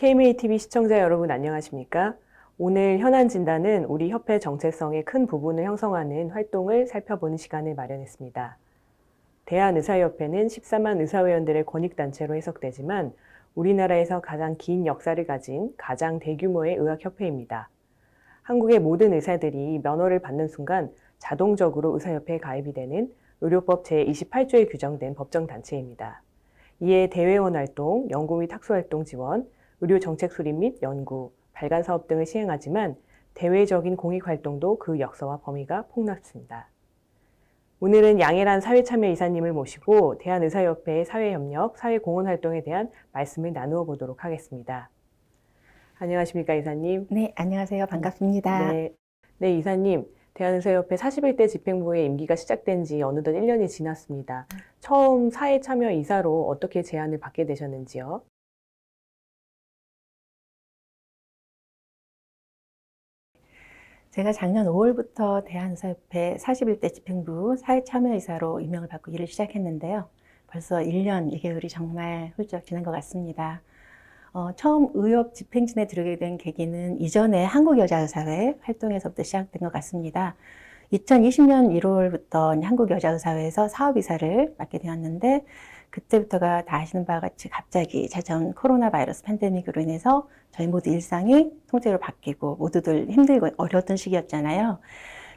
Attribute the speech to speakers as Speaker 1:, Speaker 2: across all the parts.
Speaker 1: KMATV 시청자 여러분 안녕하십니까? 오늘 현안진단은 우리 협회 정체성의 큰 부분을 형성하는 활동을 살펴보는 시간을 마련했습니다. 대한의사협회는 14만 의사회원들의 권익단체로 해석되지만 우리나라에서 가장 긴 역사를 가진 가장 대규모의 의학협회입니다. 한국의 모든 의사들이 면허를 받는 순간 자동적으로 의사협회에 가입이 되는 의료법 제28조에 규정된 법정단체입니다. 이에 대외원 활동, 연구 및 학술활동 지원, 의료정책 수립 및 연구, 발간사업 등을 시행하지만 대외적인 공익활동도 그 역사와 범위가 폭넓습니다. 오늘은 양혜란 사회참여 이사님을 모시고 대한의사협회의 사회협력, 사회공헌활동에 대한 말씀을 나누어 보도록 하겠습니다. 안녕하십니까 이사님?
Speaker 2: 네, 안녕하세요. 반갑습니다.
Speaker 1: 네, 이사님. 대한의사협회 41대 집행부의 임기가 시작된 지 어느덧 1년이 지났습니다. 처음 사회참여 이사로 어떻게 제안을 받게 되셨는지요?
Speaker 2: 제가 작년 5월부터 대한의사협회 41대 집행부 사회참여이사로 임명을 받고 일을 시작했는데요. 벌써 1년 2개월이 정말 훌쩍 지난 것 같습니다. 처음 의협 집행진에 들어오게 된 계기는 이전에 한국여자의사회 활동에서부터 시작된 것 같습니다. 2020년 1월부터 한국여자의사회에서 사업이사를 맡게 되었는데 그때부터가 다 아시는 바와 같이 갑자기 찾아온 코로나 바이러스 팬데믹으로 인해서 저희 모두 일상이 통째로 바뀌고 모두들 힘들고 어려웠던 시기였잖아요.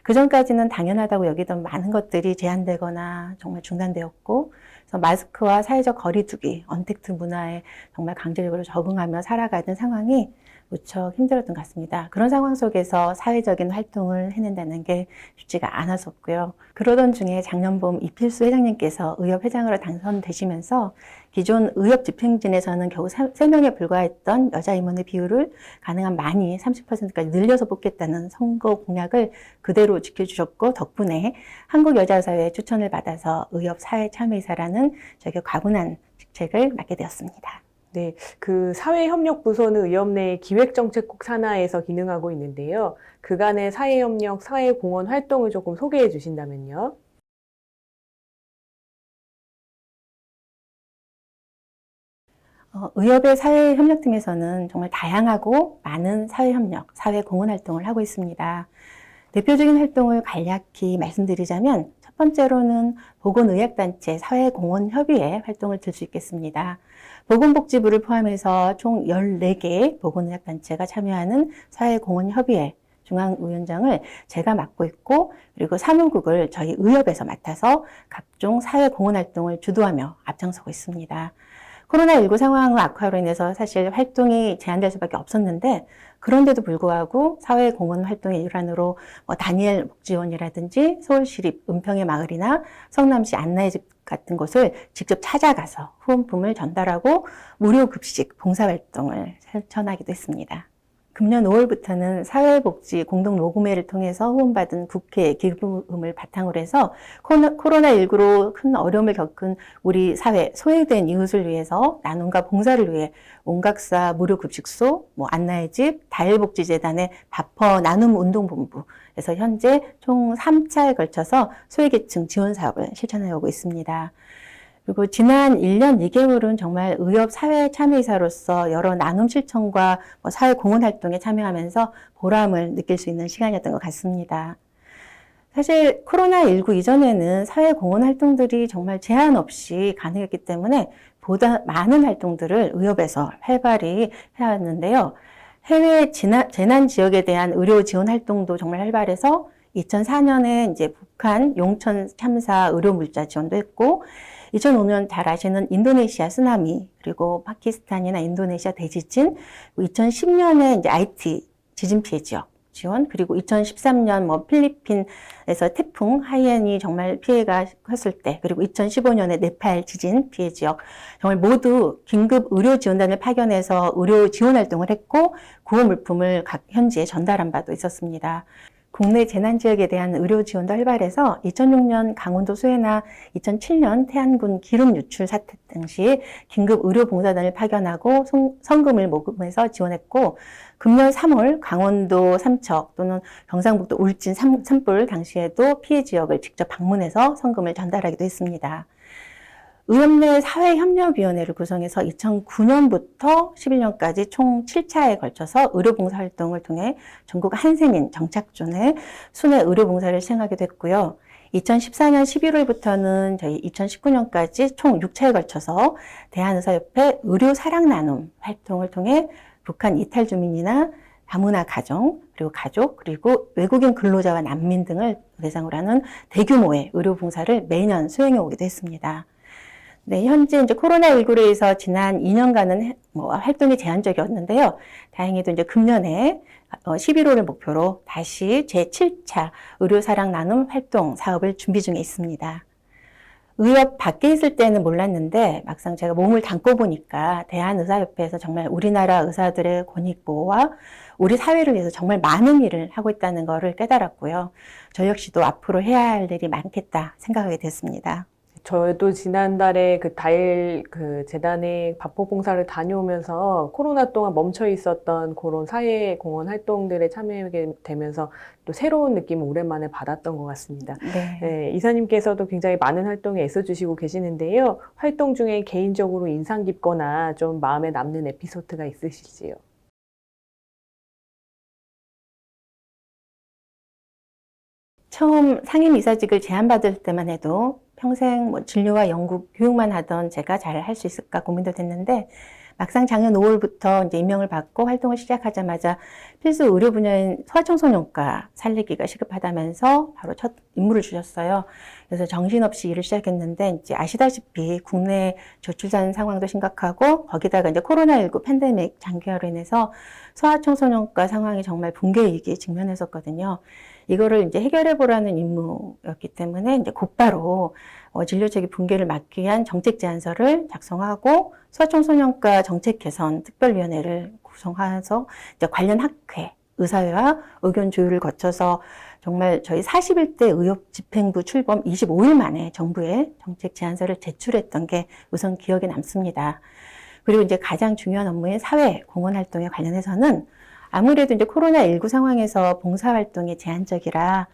Speaker 2: 그전까지는 당연하다고 여기던 많은 것들이 제한되거나 정말 중단되었고, 그래서 마스크와 사회적 거리두기, 언택트 문화에 정말 강제적으로 적응하며 살아가는 상황이 무척 힘들었던 것 같습니다. 그런 상황 속에서 사회적인 활동을 해낸다는 게 쉽지가 않았었고요. 그러던 중에 작년 봄 이필수 회장님께서 의협 회장으로 당선되시면서 기존 의협 집행진에서는 겨우 3명에 불과했던 여자 임원의 비율을 가능한 많이 30%까지 늘려서 뽑겠다는 선거 공약을 그대로 지켜주셨고, 덕분에 한국여자의사회의 추천을 받아서 의협 사회참여이사라는 저에게 과분한 직책을 맡게 되었습니다.
Speaker 1: 네, 그 사회협력부서는 의협 내 기획정책국 산하에서 기능하고 있는데요. 그간의 사회협력, 사회공헌 활동을 조금 소개해 주신다면요.
Speaker 2: 의협의 사회협력팀에서는 정말 다양하고 많은 사회협력, 사회공헌 활동을 하고 있습니다. 대표적인 활동을 간략히 말씀드리자면 첫 번째로는 보건의학단체 사회공헌협의회 활동을 들 수 있겠습니다. 보건복지부를 포함해서 총 14개 보건의학단체가 참여하는 사회공헌협의회 중앙위원장을 제가 맡고 있고, 그리고 사무국을 저희 의협에서 맡아서 각종 사회공헌활동을 주도하며 앞장서고 있습니다. 코로나19 상황 악화로 인해서 사실 활동이 제한될 수밖에 없었는데, 그런데도 불구하고 사회공헌 활동의 일환으로 다니엘 복지원이라든지 서울시립 은평의 마을이나 성남시 안나의 집 같은 곳을 직접 찾아가서 후원품을 전달하고 무료 급식 봉사활동을 실천하기도 했습니다. 금년 5월부터는 사회복지 공동노구매를 통해서 후원받은 국회 기부금을 바탕으로 해서 코로나19로 큰 어려움을 겪은 우리 사회 소외된 이웃을 위해서 나눔과 봉사를 위해 온각사 무료급식소, 안나의 집, 다일복지재단의 바퍼 나눔운동본부에서 현재 총 3차에 걸쳐서 소외계층 지원 사업을 실천해 오고 있습니다. 그리고 지난 1년 2개월은 정말 의협 사회참여이사로서 여러 나눔 실천과 사회공헌 활동에 참여하면서 보람을 느낄 수 있는 시간이었던 것 같습니다. 사실 코로나19 이전에는 사회공헌 활동들이 정말 제한 없이 가능했기 때문에 보다 많은 활동들을 의협에서 활발히 해왔는데요. 해외 재난 지역에 대한 의료 지원 활동도 정말 활발해서 2004년에 이제 북한 용천 참사 의료 물자 지원도 했고, 2005년 잘 아시는 인도네시아 쓰나미, 그리고 파키스탄이나 인도네시아 대지진, 2010년에 이제 IT 지진 피해 지역 지원, 그리고 2013년 필리핀에서 태풍 하이엔이 정말 피해가 컸을 때, 그리고 2015년에 네팔 지진 피해 지역, 정말 모두 긴급 의료 지원단을 파견해서 의료 지원 활동을 했고, 구호 물품을 각 현지에 전달한 바도 있었습니다. 국내 재난지역에 대한 의료 지원도 활발해서 2006년 강원도 수해나 2007년 태안군 기름 유출 사태 당시 긴급 의료봉사단을 파견하고 성금을 모금해서 지원했고, 금년 3월 강원도 삼척 또는 경상북도 울진 산불 당시에도 피해 지역을 직접 방문해서 성금을 전달하기도 했습니다. 의협내 사회협력위원회를 구성해서 2009년부터 11년까지 총 7차에 걸쳐서 의료봉사활동을 통해 전국 한센인 정착존에 순회 의료봉사를 시행하게 됐고요. 2014년 11월부터는 저희 2019년까지 총 6차에 걸쳐서 대한의사협회 의료사랑나눔 활동을 통해 북한 이탈 주민이나 다문화 가정, 그리고 가족, 그리고 외국인 근로자와 난민 등을 대상으로 하는 대규모의 의료봉사를 매년 수행해 오기도 했습니다. 네, 현재 이제 코로나19로 해서 지난 2년간은 활동이 제한적이었는데요. 다행히도 이제 금년에 11월을 목표로 다시 제7차 의료사랑 나눔 활동 사업을 준비 중에 있습니다. 의협 밖에 있을 때는 몰랐는데 막상 제가 몸을 담고 보니까 대한의사협회에서 정말 우리나라 의사들의 권익보호와 우리 사회를 위해서 정말 많은 일을 하고 있다는 것을 깨달았고요. 저 역시도 앞으로 해야 할 일이 많겠다 생각하게 됐습니다.
Speaker 1: 저도 지난달에 그 재단의 밥포봉사를 다녀오면서 코로나 동안 멈춰 있었던 그런 사회공헌 활동들에 참여하게 되면서 또 새로운 느낌을 오랜만에 받았던 것 같습니다.
Speaker 2: 네.
Speaker 1: 네, 이사님께서도 굉장히 많은 활동에 애써주시고 계시는데요. 활동 중에 개인적으로 인상 깊거나 좀 마음에 남는 에피소드가 있으실지요?
Speaker 2: 처음 상임이사직을 제안받을 때만 해도 평생 진료와 연구, 교육만 하던 제가 잘 할 수 있을까 고민도 됐는데 막상 작년 5월부터 이제 임명을 받고 활동을 시작하자마자 필수 의료 분야인 소아청소년과 살리기가 시급하다면서 바로 첫 임무를 주셨어요. 그래서 정신없이 일을 시작했는데 이제 아시다시피 국내 저출산 상황도 심각하고 거기다가 이제 코로나19 팬데믹 장기화로 인해서 소아청소년과 상황이 정말 붕괴 위기에 직면했었거든요. 이거를 이제 해결해 보라는 임무였기 때문에 이제 곧바로 진료체계 붕괴를 막기 위한 정책 제안서를 작성하고 소아청소년과 정책 개선 특별위원회를 구성해서 이제 관련 학회, 의사회와 의견 조율을 거쳐서 정말 저희 41대 의협 집행부 출범 25일 만에 정부에 정책 제안서를 제출했던 게 우선 기억에 남습니다. 그리고 이제 가장 중요한 업무인 사회 공헌 활동에 관련해서는 아무래도 이제 코로나19 상황에서 봉사활동이 제한적이라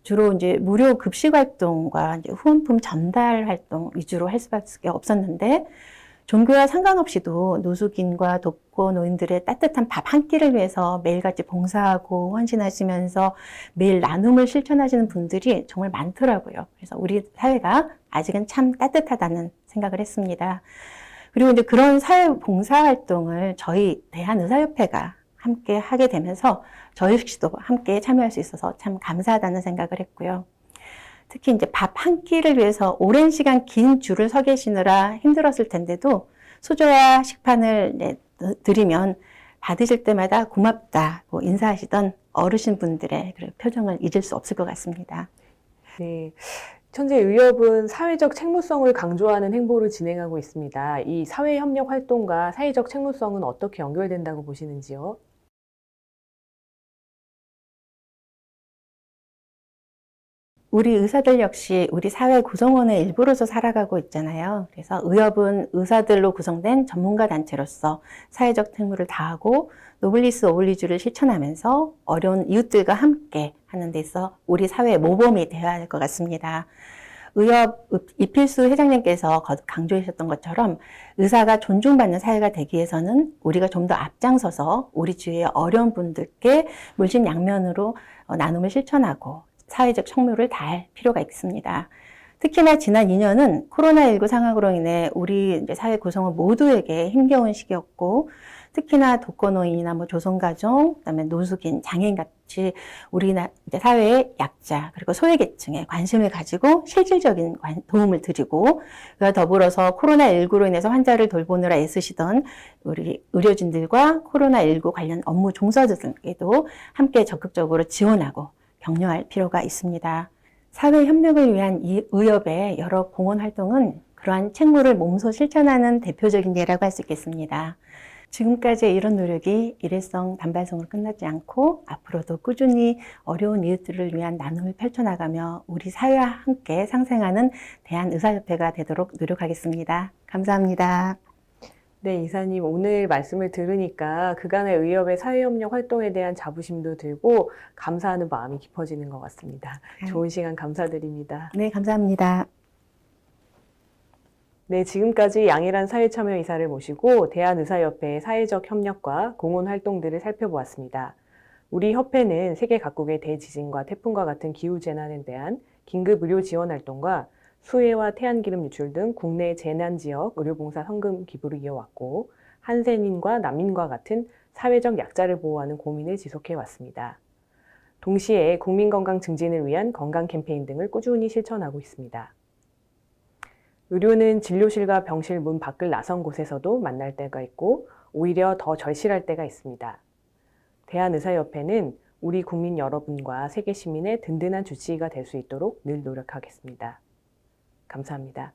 Speaker 2: 주로 이제 무료 급식 활동과 이제 후원품 전달 활동 위주로 할 수밖에 없었는데 종교와 상관없이도 노숙인과 독거노인들의 따뜻한 밥 한 끼를 위해서 매일같이 봉사하고 헌신하시면서 매일 나눔을 실천하시는 분들이 정말 많더라고요. 그래서 우리 사회가 아직은 참 따뜻하다는 생각을 했습니다. 그리고 이제 그런 사회 봉사활동을 저희 대한의사협회가 함께 하게 되면서 저 역시도 함께 참여할 수 있어서 참 감사하다는 생각을 했고요. 특히 이제 밥 한 끼를 위해서 오랜 시간 긴 줄을 서 계시느라 힘들었을 텐데도 수저와 식판을 드리면 받으실 때마다 고맙다고 인사하시던 어르신분들의 표정을 잊을 수 없을 것 같습니다.
Speaker 1: 네. 현재 의협은 사회적 책무성을 강조하는 행보를 진행하고 있습니다. 이 사회협력 활동과 사회적 책무성은 어떻게 연결된다고 보시는지요?
Speaker 2: 우리 의사들 역시 우리 사회 구성원의 일부로서 살아가고 있잖아요. 그래서 의협은 의사들로 구성된 전문가 단체로서 사회적 책무를 다하고 노블리스 오블리주를 실천하면서 어려운 이웃들과 함께 하는 데 있어 우리 사회의 모범이 되어야 할 것 같습니다. 의협 이필수 회장님께서 거듭 강조하셨던 것처럼 의사가 존중받는 사회가 되기 위해서는 우리가 좀 더 앞장서서 우리 주위의 어려운 분들께 물심양면으로 나눔을 실천하고 사회적 책무를 다할 필요가 있습니다. 특히나 지난 2년은 코로나19 상황으로 인해 우리 이제 사회 구성원 모두에게 힘겨운 시기였고, 특히나 독거노인이나 조선가정, 그다음에 노숙인, 장애인 같이 우리 이제 사회의 약자 그리고 소외계층에 관심을 가지고 실질적인 도움을 드리고, 그와 더불어서 코로나19로 인해서 환자를 돌보느라 애쓰시던 우리 의료진들과 코로나19 관련 업무 종사자들에게도 함께 적극적으로 지원하고 격려할 필요가 있습니다. 사회 협력을 위한 이 의협의 여러 공헌 활동은 그러한 책무를 몸소 실천하는 대표적인 예라고 할 수 있겠습니다. 지금까지의 이런 노력이 일회성 단발성으로 끝나지 않고 앞으로도 꾸준히 어려운 이웃들을 위한 나눔을 펼쳐나가며 우리 사회와 함께 상생하는 대한의사협회가 되도록 노력하겠습니다. 감사합니다.
Speaker 1: 네, 이사님 오늘 말씀을 들으니까 그간의 의협의 사회협력 활동에 대한 자부심도 들고 감사하는 마음이 깊어지는 것 같습니다. 좋은 시간 감사드립니다.
Speaker 2: 네, 감사합니다.
Speaker 1: 네, 지금까지 양일한 사회참여이사를 모시고 대한의사협회의 사회적 협력과 공헌 활동들을 살펴보았습니다. 우리 협회는 세계 각국의 대지진과 태풍과 같은 기후재난에 대한 긴급 의료 지원 활동과 수해와 태안기름 유출 등 국내 재난지역 의료봉사 성금 기부를 이어왔고, 한센인과 난민과 같은 사회적 약자를 보호하는 고민을 지속해왔습니다. 동시에 국민건강 증진을 위한 건강 캠페인 등을 꾸준히 실천하고 있습니다. 의료는 진료실과 병실 문 밖을 나선 곳에서도 만날 때가 있고 오히려 더 절실할 때가 있습니다. 대한의사협회는 우리 국민 여러분과 세계 시민의 든든한 주치의가 될 수 있도록 늘 노력하겠습니다. 감사합니다.